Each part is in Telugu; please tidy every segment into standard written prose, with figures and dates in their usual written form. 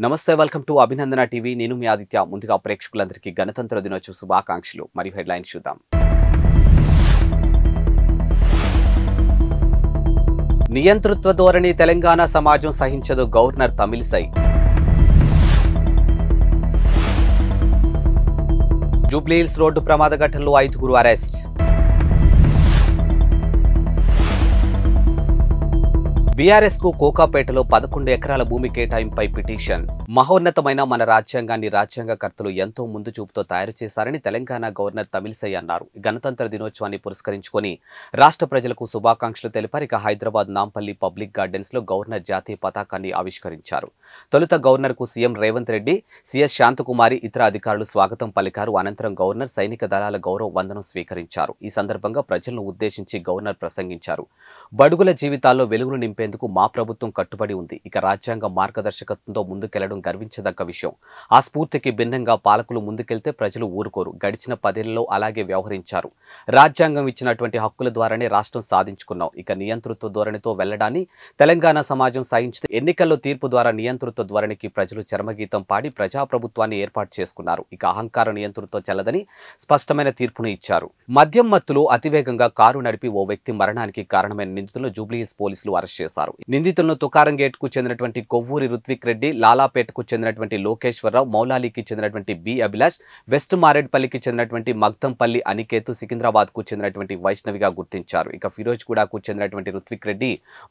నమస్తే వెల్కమ్ టు అభినందన టీవీ నేను మీ ఆదిత్య ముందుగా ప్రేక్షకులందరికీ గణతంత్ర దినోత్సవ శుభాకాంక్షలు మరియు హెడ్లైన్స్ చూద్దాం నియంతృత్వ ధోరణి తెలంగాణ సమాజం సహించదు governor Tamilisai Jubilee Hills road ప్రమాద ఘటనలో 5 అరెస్ట్ బీఆర్ఎస్ కు కోకాపేటలో 11 ఎకరాల భూమి కేటాయింపై పిటిషన్ మహోన్నతమైన మన రాజ్యాంగాన్ని రాజ్యాంగకర్తలు ఎంతో ముందు చూపుతో తయారు చేశారని తెలంగాణ గవర్నర్ తమిళిసై అన్నారు. గణతంత్ర దినోత్సవాన్ని పురస్కరించుకొని రాష్ట్ర ప్రజలకు శుభాకాంక్షలు తెలిపారు. ఇక హైదరాబాద్ నాంపల్లి పబ్లిక్ గార్డెన్స్ లో గవర్నర్ జాతీయ పతాకాన్ని ఆవిష్కరించారు. తొలుత గవర్నర్ కు సీఎం రేవంత్ రెడ్డి, సిఎస్ శాంతకుమారి ఇతర అధికారులు స్వాగతం పలికారు. అనంతరం గవర్నర్ సైనిక దళాల గౌరవ వందనం స్వీకరించారు. ఈ సందర్భంగా ప్రజలను ఉద్దేశించి గవర్నర్ ప్రసంగించారు. బడుగుల జీవితాల్లో వెలుగులు నింపేందుకు మా ప్రభుత్వం కట్టుబడి ఉంది. ఇక రాజ్యాంగ మార్గదర్శకత్వంతో ముందుకెళ్లడం గర్వించదగ్గ విషయం. ఆ స్ఫూర్తికి భిన్నంగా పాలకులు ముందుకెళ్తే ప్రజలు ఊరుకోరు. గడిచిన 10 ఏళ్లలో అలాగే వ్యవహరించారు. రాజ్యాంగం ఇచ్చినటువంటి హక్కుల ద్వారానే రాష్ట్రం సాధించుకున్నాం. ఇక నియంతృత్వ ధోరణితో వెళ్లడాన్ని తెలంగాణ సమాజం సహించి ఎన్నికల్లో తీర్పు ద్వారా నియంతృత్వ ధోరణికి ప్రజలు చరమగీతం పాడి ప్రజాప్రభుత్వాన్ని ఏర్పాటు చేసుకున్నారు. ఇక అహంకార నియంతృత్వం చెల్లదని స్పష్టమైన తీర్పును ఇచ్చారు. మద్యం మత్తులో అతివేగంగా కారు నడిపి ఓ వ్యక్తి మరణానికి కారణమైన నిందితులను జూబ్లీహిల్స్ పోలీసులు అరెస్ట్ చేశారు. నిందితులను తుకారం గేట్ కు చెందినటువంటి కొవ్వూరి రుత్విక్ రెడ్డి, లాలాపేటకు చెందినటువంటి లోకేశ్వరరావు, మౌలాలీకి చెందినటువంటి బి అభిలాష్, వెస్ట్ మారేడ్పల్లికి చెందినటువంటి మగ్దంపల్లి అనికేతు, సికింద్రాబాద్ కు చెందినటువంటి వైష్ణవిగా గుర్తించారు. ఇక ఫిరోజ్గూడకు చెందినటువంటి రుత్విక్ రెడ్డి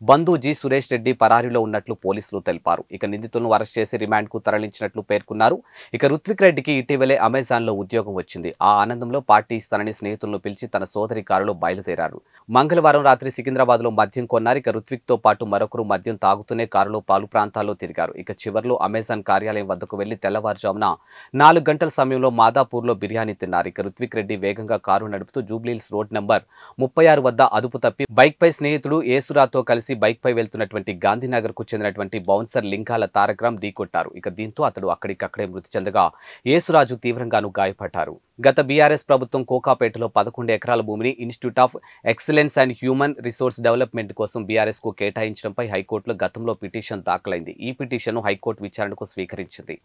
బంధు జి సురేష్ రెడ్డి పరారీలో ఉన్నట్లు పోలీసులు తెలిపారు. ఇక నిందితులను అరెస్ట్ చేసి రిమాండ్ కు తరలించినట్లు పేర్కొన్నారు. ఇక రుత్విక్ రెడ్డికి ఇటీవలే అమెజాన్ లో ఉద్యోగం వచ్చింది. ఆ ఆనందంలో పార్టీ ఇస్తానని స్నేహితులను పిలిచి తన సోదరి కారులో బయలుదేరారు. మంగళవారం రాత్రి సికింద్రాబాద్ లో మద్యం కొన్నారు. ఇక రుత్విక్ తో పాటు మరొకరు మద్యం తాగుతూనే కారులో పలు ప్రాంతాల్లో తిరిగారు. ఇక చివర్లో అమెజాన్ కార్యాలయం వద్దకు వెళ్లి తెల్లవారుజామున 4 గంటల సమయంలో మాదాపూర్లో బిర్యానీ తిన్నారు. ఇక రుత్విక్ రెడ్డి వేగంగా కారు నడుపుతూ జూబ్లీహిల్స్ రోడ్ నంబర్ 36 వద్ద అదుపు తప్పి బైక్ పై స్నేహితుడు ఏసురాతో కలిసి బైక్ పై వెళ్తున్నటువంటి గాంధీనగర్ కు చెందినటువంటి బౌన్సర్ లింగాల తారకరాం ఢీకొట్టారు. ఇక దీంతో అతడు అక్కడికక్కడే మృతి చెందగా ఏసురాజు తీవ్రంగాను గాయపడ్డారు. గత బీఆర్ఎస్ ప్రభుత్వం కోకాపేటలో 11 ఎకరాల భూమిని institute of excellence and human resource development కోసం బీఆర్ఎస్ కు కేటాయించడంపై హైకోర్టులో గతంలో పిటిషన్ దాఖలైంది. ఈ పిటిషన్ను హైకోర్టు విచారణకు స్వీకరించింది.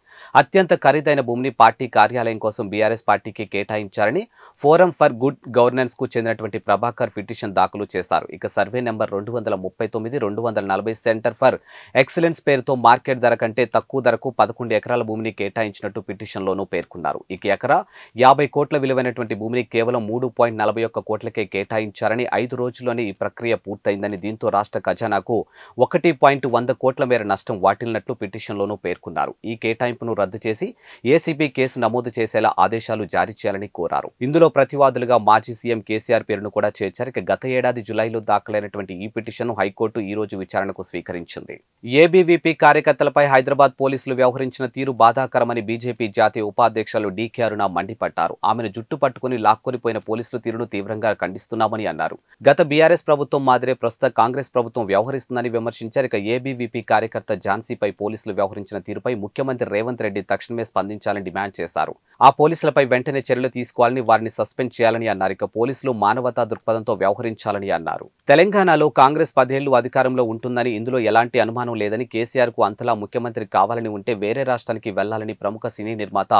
అత్యంత ఖరీదైన భూమిని పార్టీ కార్యాలయం కోసం బీఆర్ఎస్ పార్టీకి కేటాయించారని ఫోరం ఫర్ గుడ్ గవర్నెన్స్ కు చెందినటువంటి ప్రభాకర్ పిటిషన్ దాఖలు చేశారు. ఇక survey number 239, 240 centre for excellence పేరుతో మార్కెట్ ధర కంటే తక్కువ ధరకు 11 ఎకరాల భూమిని కేటాయించినట్టు పిటిషన్లోనూ పేర్కొన్నారు. ఇక ఎకరా 50 కోట్ల విలువైనటువంటి భూమిని కేవలం 3.41 కోట్లకే కేటాయించారని 5 రోజుల్లోనే ఈ ప్రక్రియ పూర్తయిందని, దీంతో రాష్ట్ర ఖజానాకు 1.100 కోట్ల మేర నష్టం వాటిల్లినట్లు పిటిషన్లోనూ పేర్కొన్నారు. ఈ కేటాయింపును రద్దు చేసి ఏసీబీ కేసు నమోదు చేసేలా ఆదేశాలు జారీ చేయాలని కోరారు. ఇందులో ప్రతివాదులుగా మాజీ సీఎం కేసీఆర్ పేరును కూడా చేర్చారు. ఇక గత ఏడాది జులైలో దాఖలైనటువంటి ఈ పిటిషన్ను హైకోర్టు ఈ రోజు విచారణకు స్వీకరించింది. ఏబీవీపీ కార్యకర్తలపై హైదరాబాద్ పోలీసులు వ్యవహరించిన తీరు బాధాకరమని బీజేపీ జాతీయ ఉపాధ్యక్షులు డీకే అరుణ మండిపడ్డారు. ఆమెను జుట్టు పట్టుకుని లాక్కొనిపోయిన పోలీసుల తీరును తీవ్రంగా ఖండిస్తున్నామని అన్నారు. గత బీఆర్ఎస్ ప్రభుత్వం మాదిరే ప్రస్తుత కాంగ్రెస్ ప్రభుత్వం వ్యవహరిస్తుందని విమర్శించారు. ఇక ఏబీవీపీ కార్యకర్త ఝాన్సీపై పోలీసులు వ్యవహరించిన తీరుపై ముఖ్యమంత్రి రేవంత్ రెడ్డి తక్షణమే స్పందించాలని డిమాండ్ చేశారు. ఆ పోలీసులపై వెంటనే చర్యలు తీసుకోవాలని, వారిని సస్పెండ్ చేయాలని అన్నారు. ఇక పోలీసులు మానవతా దృక్పథంతో వ్యవహరించాలని అన్నారు. తెలంగాణలో కాంగ్రెస్ 10 ఏళ్లు అధికారంలో ఉంటుందని, ఇందులో ఎలాంటి అనుమానం లేదని, కేసీఆర్ కు అంతలా ముఖ్యమంత్రి కావాలని ఉంటే వేరే రాష్ట్రానికి వెళ్లాలని ప్రముఖ సినీ నిర్మాత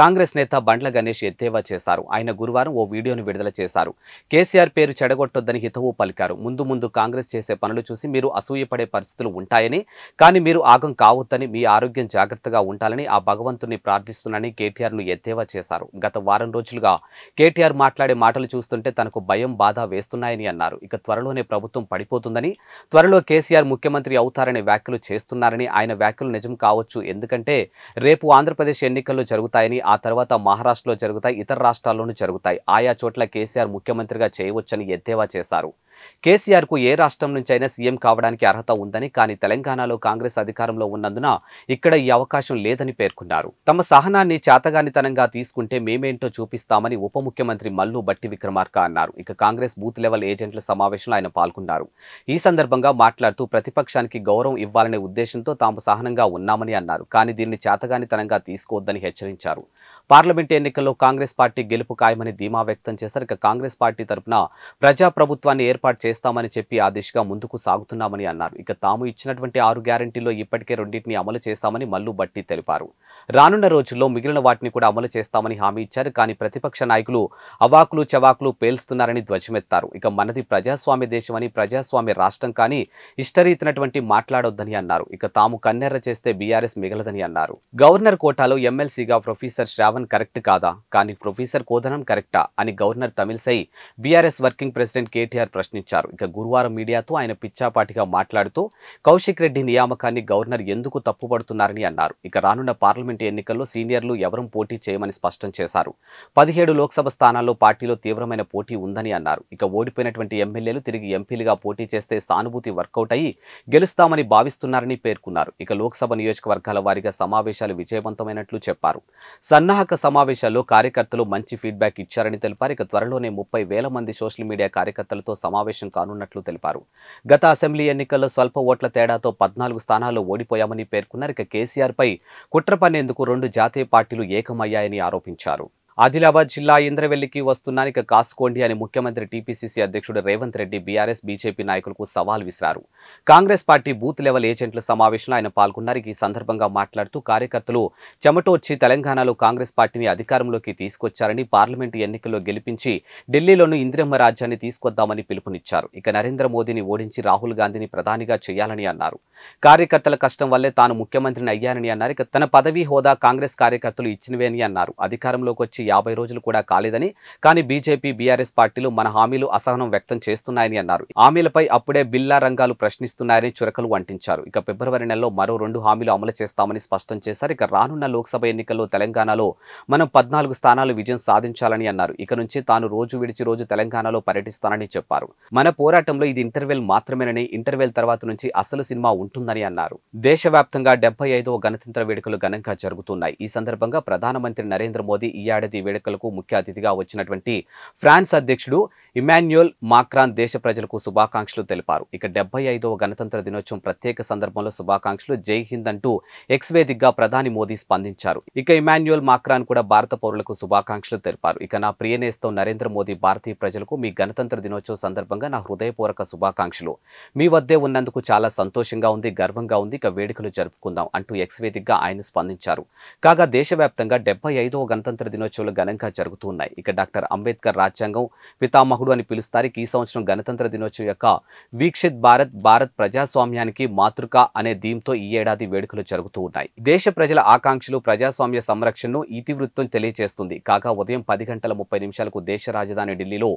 కాంగ్రెస్ నేత బండ్ల గణేష్ ఎద్దేవా చేశారు. ఆయన గురువారం ఓ వీడియోను విడుదల చేశారు. కేసీఆర్ పేరు చెడగొట్టొద్దని హితవు పలికారు. ముందు కాంగ్రెస్ చేసే పనులు చూసి మీరు అసూయపడే పరిస్థితులు ఉంటాయని, కానీ మీరు ఆగం కావద్దని, మీ ఆరోగ్యం జాగ్రత్తగా ఉండాలని ఆ భగవంతుని ప్రార్థిస్తున్నానని కేటీఆర్ ను ఎద్దేవా చేశారు. గత వారం రోజులుగా కేటీఆర్ మాట్లాడే మాటలు చూస్తుంటే తనకు భయం, బాధ వేస్తున్నాయని అన్నారు. ఇక త్వరలోనే ప్రభుత్వం పడిపోతుందని, త్వరలో కేసీఆర్ ముఖ్యమంత్రి అవుతారనే వ్యాఖ్యలు చేస్తున్నారని, ఆయన వ్యాఖ్యలు నిజం కావచ్చు, ఎందుకంటే రేపు ఆంధ్రప్రదేశ్ ఎన్నికల్లో జరుగుతాయని, ఆ తర్వాత మహారాష్ట్రలో జరుగుతాయి, ఇతర రాష్ట్రాల్లోనూ జరుగుతాయి, ఆయా చోట్ల కేసీఆర్ ముఖ్యమంత్రిగా చేయవచ్చని ఎద్దేవా చేశారు. కేసీఆర్ కు ఏ రాష్ట్రం నుంచైనా సీఎం కావడానికి అర్హత ఉందని, కానీ తెలంగాణలో కాంగ్రెస్ అధికారంలో ఉన్నందున ఇక్కడ ఈ అవకాశం లేదని పేర్కొన్నారు. తమ సహనాన్ని చేతగానితనంగా తీసుకుంటే మేమేంటో చూపిస్తామని ఉప ముఖ్యమంత్రి మల్లు భట్టి విక్రమార్క అన్నారు. ఇక కాంగ్రెస్ బూత్ లెవెల్ ఏజెంట్ల సమావేశంలో ఆయన పాల్గొన్నారు. ఈ సందర్భంగా మాట్లాడుతూ ప్రతిపక్షానికి గౌరవం ఇవ్వాలనే ఉద్దేశంతో తాము సహనంగా ఉన్నామని అన్నారు. కానీ దీన్ని చేతగానితనంగా తీసుకోవద్దని హెచ్చరించారు. పార్లమెంట్ ఎన్నికల్లో కాంగ్రెస్ పార్టీ గెలుపు ఖాయమని ధీమా వ్యక్తం చేశారు. ఇక కాంగ్రెస్ పార్టీ తరపున ప్రజాప్రభుత్వాన్ని ఏర్పాటు ఏర్పాటు చేస్తామని చెప్పి ఆ దిశగా ముందుకు సాగుతున్నామని అన్నారు. ఇక తాము ఇచ్చినటువంటి 6 గ్యారెంటీల్లో ఇప్పటికే 2టిని అమలు చేస్తామని మల్లు భట్టి తెలిపారు. రానున్న రోజుల్లో మిగిలిన వాటిని కూడా అమలు చేస్తామని హామీ ఇచ్చారు. కానీ ప్రతిపక్ష నాయకులు అవాకులు చవాకులు పేల్స్తున్నారని ధ్వజమెత్తారు. ఇక మనది ప్రజాస్వామ్య దేశమని, ప్రజాస్వామ్య రాష్ట్రం కానీ ఇష్టరీతినటువంటి మాట్లాడొద్దని అన్నారు. ఇక తాము కన్నెర్ర చేస్తే బీఆర్ఎస్ మిగలదని అన్నారు. గవర్నర్ కోటాలో ఎమ్మెల్సీగా ప్రొఫెసర్ శ్రావణ్ కరెక్ట్ కాదా, కానీ ప్రొఫెసర్ కోదనం కరెక్టా అని governor Tamilisai BRS working president KTR ప్రశ్నించారు. ఇక గురువారం మీడియాతో ఆయన పిచ్చాపాటిగా మాట్లాడుతూ కౌశిక్ రెడ్డి నియామకాన్ని గవర్నర్ ఎందుకు తప్పుపడుతున్నారని అన్నారు. ఇక రానున్న పార్లమెంటు ఎన్నికల్లో సీనియర్లు ఎవరూ పోటీ చేయమని స్పష్టం చేశారు. 17 లోక్సభ స్థానాల్లో పార్టీలో తీవ్రమైన పోటీ ఉందని అన్నారు. ఇక ఓడిపోయినటువంటి ఎమ్మెల్యేలు తిరిగి ఎంపీలుగా పోటీ చేస్తే సానుభూతి వర్కౌట్ అయ్యి గెలుస్తామని భావిస్తున్నారని పేర్కొన్నారు. ఇక లోక్సభ నియోజకవర్గాల వారీగా సమావేశాలు విజయవంతమైనట్లు చెప్పారు. సన్నాహక సమావేశాల్లో కార్యకర్తలు మంచి ఫీడ్బ్యాక్ ఇచ్చారని తెలిపారు. ఇక త్వరలోనే 30,000 మంది సోషల్ మీడియా కార్యకర్తలతో సమావేశం కానున్నట్లు తెలిపారు. గత అసెంబ్లీ ఎన్నికల్లో స్వల్ప ఓట్ల తేడాతో 14 స్థానాల్లో ఓడిపోయామని పేర్కొన్నారు. ఇక కేసీఆర్ పై కుట్ర పన్నేందుకు 2 జాతీయ పార్టీలు ఏకమయ్యాయని ఆరోపించారు. ఆదిలాబాద్ జిల్లా ఇంద్రవెల్లికి వస్తున్నాను, ఇక కాసుకోండి అని ముఖ్యమంత్రి టీపీసీసీ అధ్యక్షుడు రేవంత్ రెడ్డి బీఆర్ఎస్ బీజేపీ నాయకులకు సవాల్ విసిరారు. కాంగ్రెస్ పార్టీ బూత్ లెవెల్ ఏజెంట్ల సమావేశంలో ఆయన పాల్గొన్నారు. ఈ సందర్భంగా మాట్లాడుతూ కార్యకర్తలు చెమటోడ్చి తెలంగాణలో కాంగ్రెస్ పార్టీని అధికారంలోకి తీసుకొచ్చారని, పార్లమెంటు ఎన్నికల్లో గెలిపించి ఢిల్లీలోనూ ఇందిరమ్మ రాజ్యాన్ని తీసుకొద్దామని పిలుపునిచ్చారు. ఇక నరేంద్ర మోదీని ఓడించి రాహుల్ గాంధీని ప్రధానిగా చేయాలని అన్నారు. కార్యకర్తల కష్టం వల్లే తాను ముఖ్యమంత్రిని అయ్యానని అన్నారు. ఇక తన పదవీ హోదా కాంగ్రెస్ కార్యకర్తలు ఇచ్చినవే అని అన్నారు. అధికారంలోకి వచ్చి 50 రోజులు కూడా కాలేదని, కానీ బీజేపీ బీఆర్ఎస్ పార్టీలు మన హామీలు అసహనం వ్యక్తం చేస్తున్నాయని అన్నారు. హామీలపై అప్పుడే బిల్లా రంగాలు ప్రశ్నిస్తున్నాయని చురకలు అంటించారు. ఇక ఫిబ్రవరి నెలలో మరో 2 హామీలు అమలు చేస్తామని స్పష్టం చేశారు. ఇక రానున్న లోక్సభ ఎన్నికల్లో తెలంగాణలో మనం 14 స్థానాలు విజయం సాధించాలని అన్నారు. ఇక నుంచి తాను రోజు విడిచి రోజు తెలంగాణలో పర్యటిస్తానని చెప్పారు. మన పోరాటంలో ఇది ఇంటర్వెల్ మాత్రమేనని, ఇంటర్వెల్ తర్వాత నుంచి అసలు సినిమా ఉంటుందని అన్నారు. దేశవ్యాప్తంగా 75వ గణతంత్ర వేడుకలు ఘనంగా జరుగుతున్నాయి. ఈ సందర్భంగా ప్రధానమంత్రి నరేంద్ర మోదీ ఈ ఏడాది వేడుకలకు ముఖ్య అతిథిగా వచ్చినటువంటి ఫ్రాన్స్ అధ్యక్షుడు ఇమాన్యుయల్ మాక్రాన్ దేశ ప్రజలకు శుభాకాంక్షలు తెలిపారు. ఇక 75వ గణతంత్ర దినోత్సవం ప్రత్యేక సందర్భంలో శుభాకాంక్షలు, జై హింద్ అంటూ ఎక్స్ వేదికగా ప్రధాని మోదీ స్పందించారు. ఇక ఇమాన్యుయల్ మాక్రాన్ కూడా భారత పౌరులకు శుభాకాంక్షలు తెలిపారు. ఇక నా ప్రియ నేస్తం నరేంద్ర మోదీ భారతీయ ప్రజలకు మీ గణతంత్ర దినోత్సవం సందర్భంగా నా హృదయపూర్వక శుభాకాంక్షలు. మీ వద్దే ఉన్నందుకు చాలా సంతోషంగా ఉంది, గర్వంగా ఉంది. ఇక వేడుకలు జరుపుకుందాం అంటూ ఎక్స్ వేదికగా ఆయన స్పందించారు. కాగా దేశవ్యాప్తంగా 75వ గణతంత్ర దినోత్సవాలు ఘనంగా జరుగుతూ ఉన్నాయి. ఇక డాక్టర్ అంబేద్కర్ రాజ్యాంగం పితామహుడు అని పిలుస్తారు. ఈ సంవత్సరం గణతంత్ర దినోత్సవం యొక్క వీక్షిత్ భారత్, భారత్ ప్రజాస్వామ్యానికి మాతృక అనే థీమ్తో ఈ ఏడాది వేడుకలు జరుగుతూ ఉన్నాయి. దేశ ప్రజల ఆకాంక్షలు ప్రజాస్వామ్య సంరక్షణను ఇతివృత్తం తెలియజేస్తుంది. కాగా ఉదయం 10:30 దేశ రాజధాని ఢిల్లీలో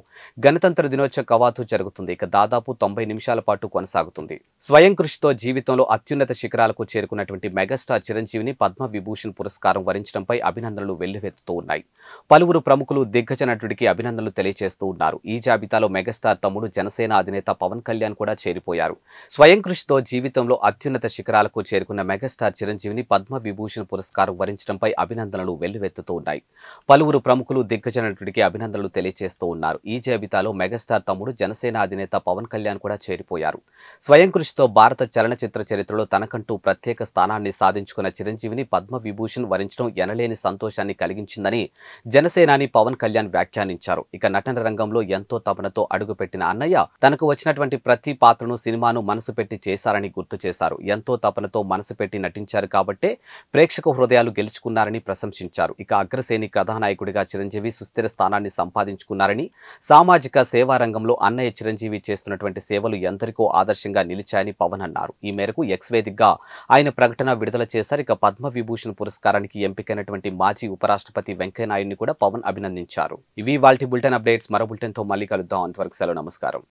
గణతంత్ర దినోత్సవ కవాతు జరుగుతుంది. ఇక దాదాపు 90 నిమిషాల పాటు కొనసాగుతుంది. స్వయం కృషితో జీవితంలో అత్యున్నత శిఖరాలకు చేరుకున్నటువంటి మెగాస్టార్ చిరంజీవిని పద్మ విభూషణ్ పురస్కారం వరించడంపై అభినందనలు వెల్లువెత్తుతూ ఉన్నాయి. పలువురు ప్రముఖులు దిగ్గజ నటుడికి అభినందనలు తెలియజేస్తూ ఉన్నారు. ఈ జాబితాలో మెగాస్టార్ తమ్ముడు జనసేన అధినేత పవన్ కళ్యాణ్ కూడా చేరిపోయారు. స్వయం కృషితో జీవితంలో అత్యున్నత శిఖరాలకు చేరుకున్న మెగాస్టార్ చిరంజీవిని పద్మ విభూషణ్ పురస్కారం వరించడంపై అభినందనలు వెల్లువెత్తుతూ ఉన్నాయి. పలువురు ప్రముఖులు దిగ్గజ నటుడికి అభినందనలు తెలియజేస్తూ ఉన్నారు. ఈ జాబితాలో మెగాస్టార్ తమ్ముడు జనసేన అధినేత పవన్ కళ్యాణ్ కూడా చేరిపోయారు. స్వయం కృషితో భారత చలనచిత్ర చరిత్రలో తనకంటూ ప్రత్యేక స్థానాన్ని సాధించుకున్న చిరంజీవిని పద్మ విభూషణ్ వరించడం ఎనలేని సంతోషాన్ని కలిగించిందని జనసేనాని పవన్ కళ్యాణ్ వ్యాఖ్యానించారు. ఇక నటన రంగంలో ఎంతో తపనతో అడుగుపెట్టిన అన్నయ్య తనకు వచ్చినటువంటి ప్రతి పాత్రను సినిమాను మనసు పెట్టి చేశారని గుర్తు చేశారు. ఎంతో తపనతో మనసు పెట్టి నటించారు కాబట్టే ప్రేక్షక హృదయాలు గెలుచుకున్నారని ప్రశంసించారు. ఇక అగ్రశ్రేణి కథానాయకుడిగా చిరంజీవి సుస్థిర స్థానాన్ని సంపాదించుకున్నారని, సామాజిక సేవా రంగంలో అన్నయ్య చిరంజీవి చేస్తున్నటువంటి సేవలు ఎందరికో ఆదర్శంగా నిలిచాయని పవన్ అన్నారు. ఈ మేరకు ఎక్స్ వేదికగా ఆయన ప్రకటన విడుదల చేశారు. ఇక పద్మ విభూషణ్ పురస్కారానికి ఎంపికైనటువంటి మాజీ ఉపరాష్ట్రపతి వెంకయ్య నాయుడిని కూడా పవన్ అభినందించారు. ఇవి వాల్టి బులెటిన్ అప్డేట్స్. మరో బులెటిన్తో మళ్ళీ కలుద్దాం. అంతవరకు సెలవు, నమస్కారం.